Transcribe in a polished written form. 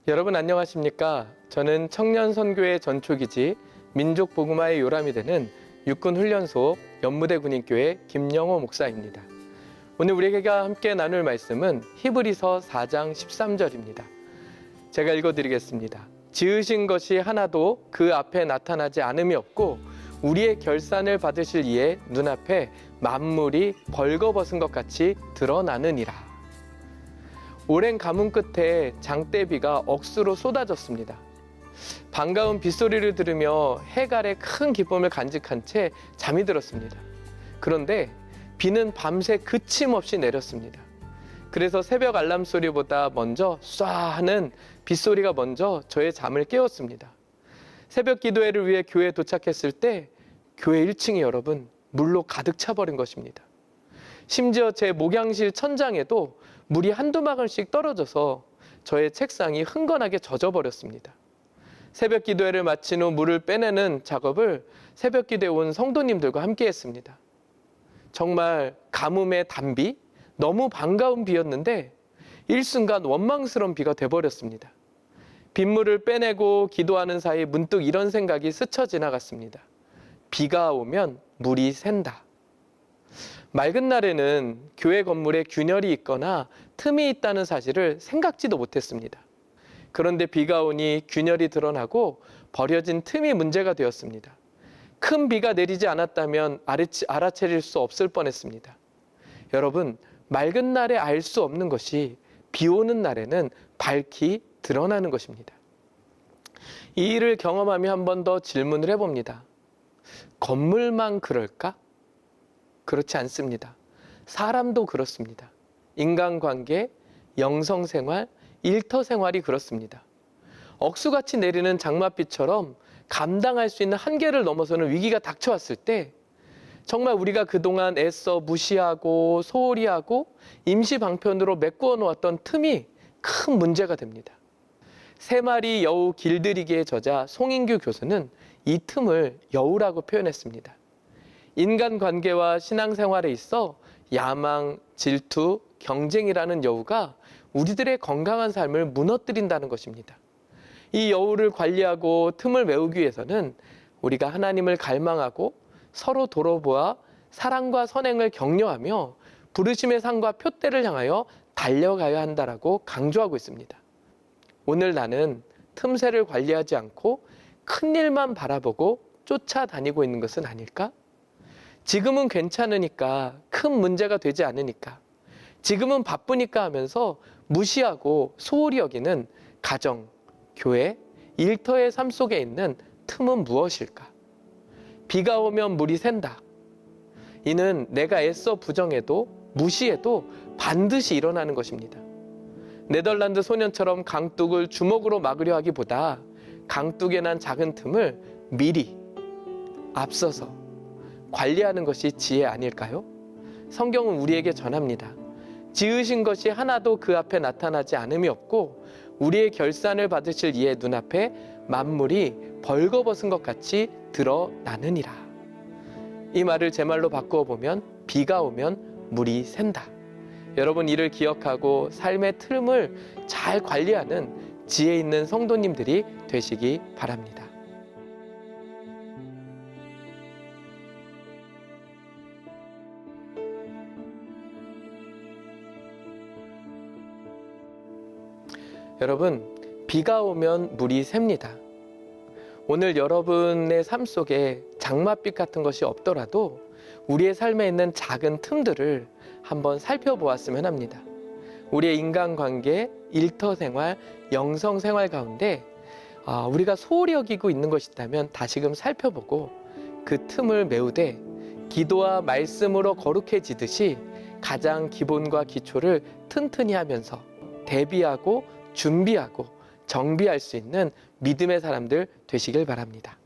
여러분 안녕하십니까? 저는 청년선교회 전초기지 민족복음화의 요람이 되는 육군훈련소 연무대 군인교회 김영호 목사입니다. 오늘 우리가 함께 나눌 말씀은 히브리서 4장 13절입니다. 제가 읽어드리겠습니다. 지으신 것이 하나도 그 앞에 나타나지 않음이 없고 우리의 결산을 받으실 이의 눈앞에 만물이 벌거벗은 것 같이 드러나느니라. 오랜 가뭄 끝에 장대비가 억수로 쏟아졌습니다. 반가운 빗소리를 들으며 해갈의 큰 기쁨을 간직한 채 잠이 들었습니다. 그런데 비는 밤새 그침없이 내렸습니다. 그래서 새벽 알람 소리보다 먼저 쏴 하는 빗소리가 먼저 저의 잠을 깨웠습니다. 새벽 기도회를 위해 교회에 도착했을 때 교회 1층이 여러분 물로 가득 차버린 것입니다. 심지어 제 목양실 천장에도 물이 한두 방울씩 떨어져서 저의 책상이 흥건하게 젖어버렸습니다. 새벽 기도회를 마친 후 물을 빼내는 작업을 새벽 기도에 온 성도님들과 함께 했습니다. 정말 가뭄의 단비, 너무 반가운 비였는데 일순간 원망스러운 비가 돼버렸습니다. 빗물을 빼내고 기도하는 사이 문득 이런 생각이 스쳐 지나갔습니다. 비가 오면 물이 샌다. 맑은 날에는 교회 건물에 균열이 있거나 틈이 있다는 사실을 생각지도 못했습니다. 그런데 비가 오니 균열이 드러나고 버려진 틈이 문제가 되었습니다. 큰 비가 내리지 않았다면 알아차릴 수 없을 뻔했습니다. 여러분, 맑은 날에 알 수 없는 것이 비 오는 날에는 밝히 드러나는 것입니다. 이 일을 경험하며 한 번 더 질문을 해봅니다. 건물만 그럴까? 그렇지 않습니다. 사람도 그렇습니다. 인간관계, 영성생활, 일터생활이 그렇습니다. 억수같이 내리는 장맛비처럼 감당할 수 있는 한계를 넘어서는 위기가 닥쳐왔을 때 정말 우리가 그동안 애써 무시하고 소홀히 하고 임시방편으로 메꾸어 놓았던 틈이 큰 문제가 됩니다. 세 마리 여우 길들이기의 저자 송인규 교수는 이 틈을 여우라고 표현했습니다. 인간관계와 신앙생활에 있어 야망, 질투, 경쟁이라는 여우가 우리들의 건강한 삶을 무너뜨린다는 것입니다. 이 여우를 관리하고 틈을 메우기 위해서는 우리가 하나님을 갈망하고 서로 돌아보아 사랑과 선행을 격려하며 부르심의 상과 표대를 향하여 달려가야 한다라고 강조하고 있습니다. 오늘 나는 틈새를 관리하지 않고 큰 일만 바라보고 쫓아다니고 있는 것은 아닐까? 지금은 괜찮으니까, 큰 문제가 되지 않으니까, 지금은 바쁘니까 하면서 무시하고 소홀히 여기는 가정, 교회, 일터의 삶 속에 있는 틈은 무엇일까? 비가 오면 물이 샌다. 이는 내가 애써 부정해도 무시해도 반드시 일어나는 것입니다. 네덜란드 소년처럼 강둑을 주먹으로 막으려 하기보다 강둑에 난 작은 틈을 미리 앞서서 관리하는 것이 지혜 아닐까요? 성경은 우리에게 전합니다. 지으신 것이 하나도 그 앞에 나타나지 않음이 없고 우리의 결산을 받으실 이의 눈앞에 만물이 벌거벗은 것 같이 드러나느니라. 이 말을 제 말로 바꾸어 보면 비가 오면 물이 샌다. 여러분 이를 기억하고 삶의 틈을 잘 관리하는 지혜 있는 성도님들이 되시기 바랍니다. 여러분, 비가 오면 물이 셉니다. 오늘 여러분의 삶 속에 장맛빛 같은 것이 없더라도 우리의 삶에 있는 작은 틈들을 한번 살펴보았으면 합니다. 우리의 인간관계, 일터생활, 영성생활 가운데 우리가 소홀히 여기고 있는 것이 있다면 다시금 살펴보고 그 틈을 메우되 기도와 말씀으로 거룩해지듯이 가장 기본과 기초를 튼튼히 하면서 대비하고 준비하고 정비할 수 있는 믿음의 사람들 되시길 바랍니다.